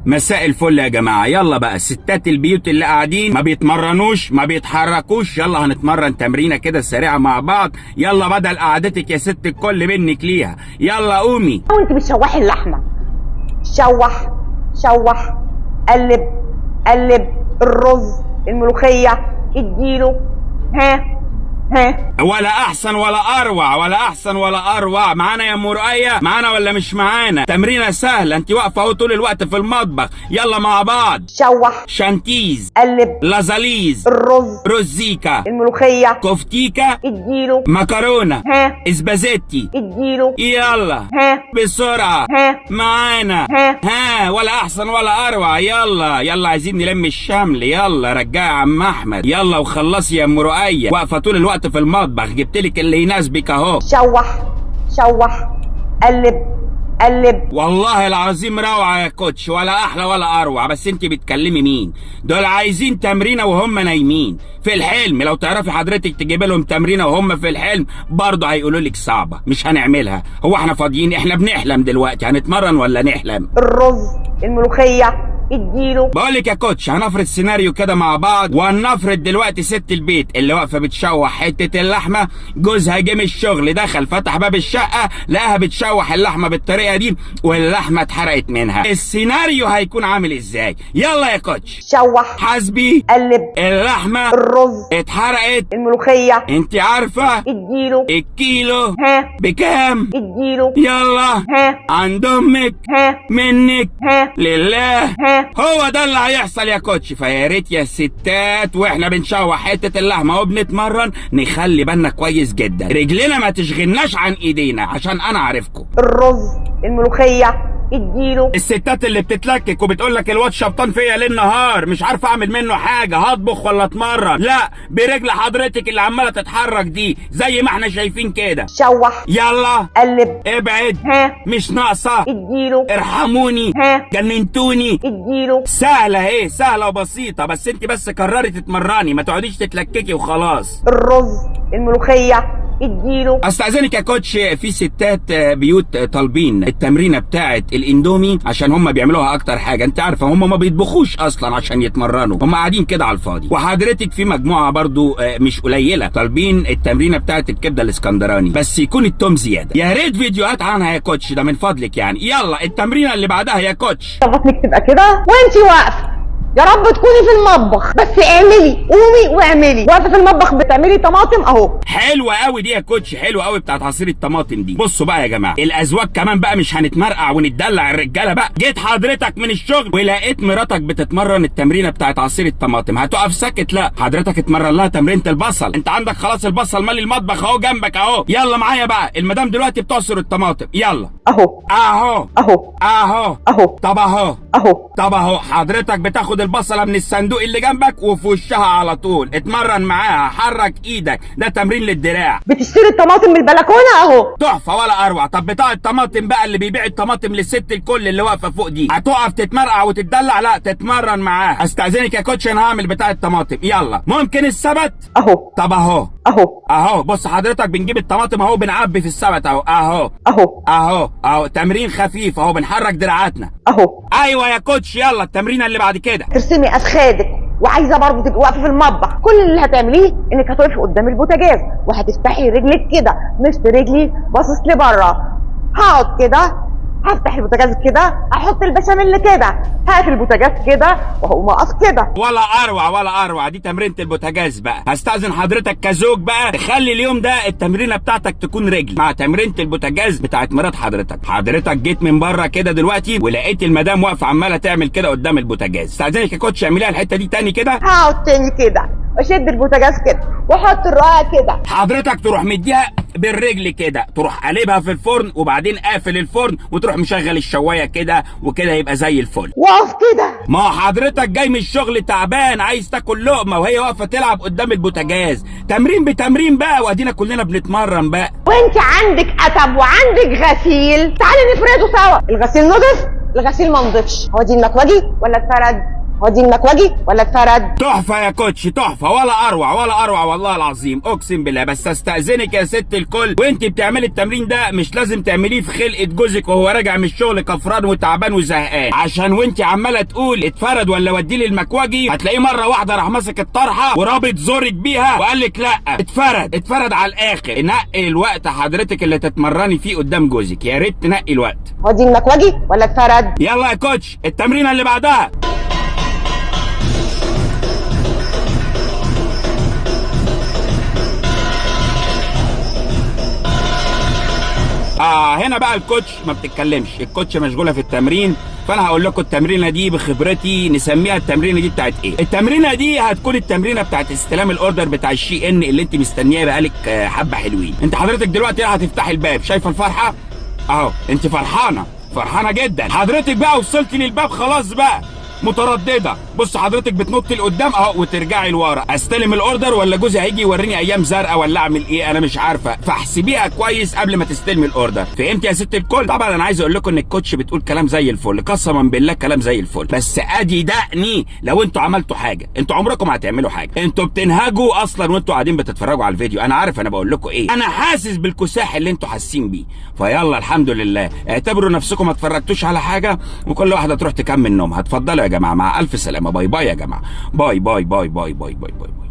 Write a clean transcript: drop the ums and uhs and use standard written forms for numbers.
مساء الفل يا جماعة. يلا بقى ستات البيوت اللي قاعدين ما بيتمرنوش ما بيتحركوش، يلا هنتمرن تمرينة كده سريعة مع بعض. يلا بدل قعدتك يا ست الكل منك ليها، يلا قومي. وانت بتشوحي اللحمة، شوح شوح، قلب قلب، الرز، الملوخية، اديله، ها ولا احسن ولا اروع، ولا احسن ولا اروع. معانا يا ام رؤية؟ معانا ولا مش معانا؟ تمرينة سهلة، انت واقفة اهو طول الوقت في المطبخ. يلا مع بعض. شوح، شانتيز، قلب، لازاليز، الرز، روزيكا، الملوخية، كفتيكا، اديله، مكرونة، ها اسبازيتي، اديله، يلا ها بسرعة معانا. ها ولا احسن ولا اروع. يلا يلا عايزين نلم الشمل. يلا رجعي يا عم احمد، يلا وخلصي يا ام رؤية. واقفة طول الوقت في المطبخ، جبتلك اللي يناسبك اهو. شوح شوح، قلب قلب. والله العظيم روعة يا كوتش، ولا احلى ولا اروع. بس انت بتكلمي مين؟ دول عايزين تمرينة وهم نايمين في الحلم. لو تعرفي حضرتك تجيب لهم تمرينة وهم في الحلم برضه هيقولوا لك صعبة، مش هنعملها. هو احنا فاضيين؟ احنا بنحلم دلوقتي، هنتمرن ولا نحلم؟ الرز، الملوخية، اديله. بقول لك يا كوتش، هنفرض سيناريو كده مع بعض، وهنفرض دلوقتي ست البيت اللي واقفه بتشوح حته اللحمه، جوزها جه من الشغل، دخل فتح باب الشقه لقاها بتشوح اللحمه بالطريقه دي واللحمه اتحرقت منها. السيناريو هيكون عامل ازاي؟ يلا يا كوتش. شوح، حاسبي، قلب، اللحمه الرز، اتحرقت، الملوخية، انت عارفه اديله، الكيلو ها بكام؟ اديله، يلا ها عند امك ها منك ها لله. ها. هو ده اللي هيحصل يا كوتش. فيا ريت يا ستات واحنا بنشوح حته اللحمه وبنتمرن نخلي بالنا كويس جدا، رجلنا ما تشغلناش عن ايدينا عشان انا عارفكم. الرز، الملوخية، اديله. الستات اللي بتتلكك وبتقول لك الواد شبطان فيا ليل نهار، مش عارفه اعمل منه حاجه، هطبخ ولا اتمرن؟ لا، برجل حضرتك اللي عماله تتحرك دي زي ما احنا شايفين كده. شوح، يلا قلب، ابعد، ها مش ناقصه، اديله، ارحموني، ها جننتوني. اديله. سهله اهي، سهله وبسيطه، بس انت بس قرري تتمرني، ما تقعديش تتلككي وخلاص. الرز، الملوخية، اديله. استاذنك يا كوتش، في ستات بيوت طالبين التمرينه بتاعه الاندومي عشان هم بيعملوها اكتر حاجه. انت عارفه هم ما بيطبخوش اصلا عشان يتمرنوا، هم قاعدين كده على الفاضي. وحضرتك في مجموعه برضو مش قليله طالبين التمرينه بتاعه الكبده الاسكندراني، بس يكون التوم زياده. يا ريت فيديوهات عنها يا كوتش، ده من فضلك يعني. يلا التمرينه اللي بعدها يا كوتش. بطنك تبقى كده وانتي واقفة، يا رب تكوني في المطبخ، بس اعملي، قومي واعملي. واقفة في المطبخ بتعملي طماطم اهو. حلوه قوي دي يا كوتش، حلوه قوي بتاعت عصير الطماطم دي. بصوا بقى يا جماعه، الازواج كمان بقى مش هنتمرقع وندلع الرجاله بقى. جيت حضرتك من الشغل ولقيت مراتك بتتمرن التمرينه بتاعت عصير الطماطم، هتقف ساكت؟ لا، حضرتك اتمرن لها تمرينه البصل. انت عندك خلاص البصل مالي المطبخ اهو جنبك اهو. يلا معايا بقى، المدام دلوقتي بتعصر الطماطم. يلا اهو اهو اهو اهو اهو طب اهو اهو. طب اهو. حضرتك بتاخد البصله من الصندوق اللي جنبك وفي وشها على طول، اتمرن معاها، حرك ايدك، ده تمرين للدراع. بتشتري الطماطم من البلكونه اهو. تحفه ولا اروع. طب بتاع الطماطم بقى اللي بيبيع الطماطم للست الكل اللي واقفه فوق دي، هتقف تتمرقع وتتدلع؟ لا، تتمرن معاها. استاذنك يا كوتش، انا هعمل بتاع الطماطم. يلا ممكن السبت اهو طب اهو اهو اهو. بص حضرتك، بنجيب الطماطم اهو بنعبي في السبت اهو اهو اهو اهو اهو. تمرين خفيف اهو، بنحرك دراعاتنا اهو. ايوه يا كوتش. يلا التمرينه اللي بعد كده. ترسمي افخادك، وعايزه برضه تبقي واقفه في المطبخ. كل اللي هتعمليه انك هتقفي قدام البوتاجاز وهتفتحي رجلك كده، مش رجلي باصص لبره. هقعد كده، هفتح البوتاجاز كده، احط البشاميل كده، هقفل البوتاجاز كده وهقوم اقف كده. ولا اروع ولا اروع. دي تمرينه البوتاجاز بقى. هستأذن حضرتك كزوج بقى تخلي اليوم ده التمرينه بتاعتك تكون رجل مع تمرينه البوتاجاز بتاعت مرات حضرتك. حضرتك جيت من بره كده دلوقتي ولقيت المدام واقفه عماله تعمل كده قدام البوتاجاز. استأذنك يا كوتش اعمليها الحته دي تاني كده. هقعد تاني كده واشد البوتاجاز كده واحط الرقعه كده. حضرتك تروح مديها بالرجل كده، تروح قلبها في الفرن وبعدين قافل الفرن وتروح مشغل الشوايه كده وكده يبقى زي الفل. واقف كده. ما حضرتك جاي من الشغل تعبان عايز تاكل لقمه وهي واقفه تلعب قدام البوتاجاز. تمرين بتمرين بقى، وادينا كلنا بنتمرن بقى. وانت عندك قتب وعندك غسيل، تعالي نفرده سوا. الغسيل نضف، الغسيل ما نضفش. هو دي المكوجي ولا اتفرد؟ ودي المكواجي ولا اتفرد؟ تحفه يا كوتش، تحفه، ولا اروع ولا اروع والله العظيم، اقسم بالله. بس استاذنك يا ست الكل، وانت بتعملي التمرين ده مش لازم تعمليه في خلقه جوزك وهو راجع من الشغل كفران وتعبان وزهقان، عشان وانت عماله تقول اتفرد ولا وديلي المكواجي هتلاقيه مره واحده راح ماسك الطرحه ورابط زورك بيها وقال لك لا اتفرد، اتفرد على الاخر. نقي الوقت حضرتك اللي تتمرني فيه قدام جوزك، يا ريت تنقي الوقت. ودي المكواجي ولا اتفرد؟ يلا يا كوتش التمرينه اللي بعدها. هنا بقى الكوتش ما بتتكلمش، الكوتش مشغوله في التمرين، فانا هقول لكم التمرينه دي بخبرتي نسميها التمرينه دي بتاعت ايه. التمرينه دي هتكون التمرينه بتاعت استلام الاوردر بتاع الشي ان اللي انت مستنياه بقالك حبه حلوين. انت حضرتك دلوقتي هتفتحي الباب، شايفه الفرحه اهو، انت فرحانه جدا. حضرتك بقى وصلتي للباب خلاص بقى متردده، بص حضرتك بتنطي لقدام اهو وترجعي لورا. استلم الاوردر ولا جوزي هيجي يوريني ايام زرقاء ولا اعمل ايه؟ انا مش عارفه، فاحسبيها كويس قبل ما تستلمي الاوردر. فهمت يا ست الكل؟ طبعا انا عايز اقول لكم ان الكوتش بتقول كلام زي الفل، قسما بالله كلام زي الفل، بس ادي دقني لو انتوا عملتوا حاجه. انتوا عمركم ما هتعملوا حاجه، انتوا بتنهجوا اصلا وانتوا قاعدين بتتفرجوا على الفيديو. انا عارف انا بقول لكم ايه، انا حاسس بالكساح اللي انتوا حاسين بيه. فيلا الحمد لله، اعتبروا نفسكم ما اتفرجتوش على حاجه وكل واحده تروح تكمل نومها. اتفضلوا يا جماعه، مع الف سلامه، باي باي يا جماعه، باي باي باي باي باي باي باي.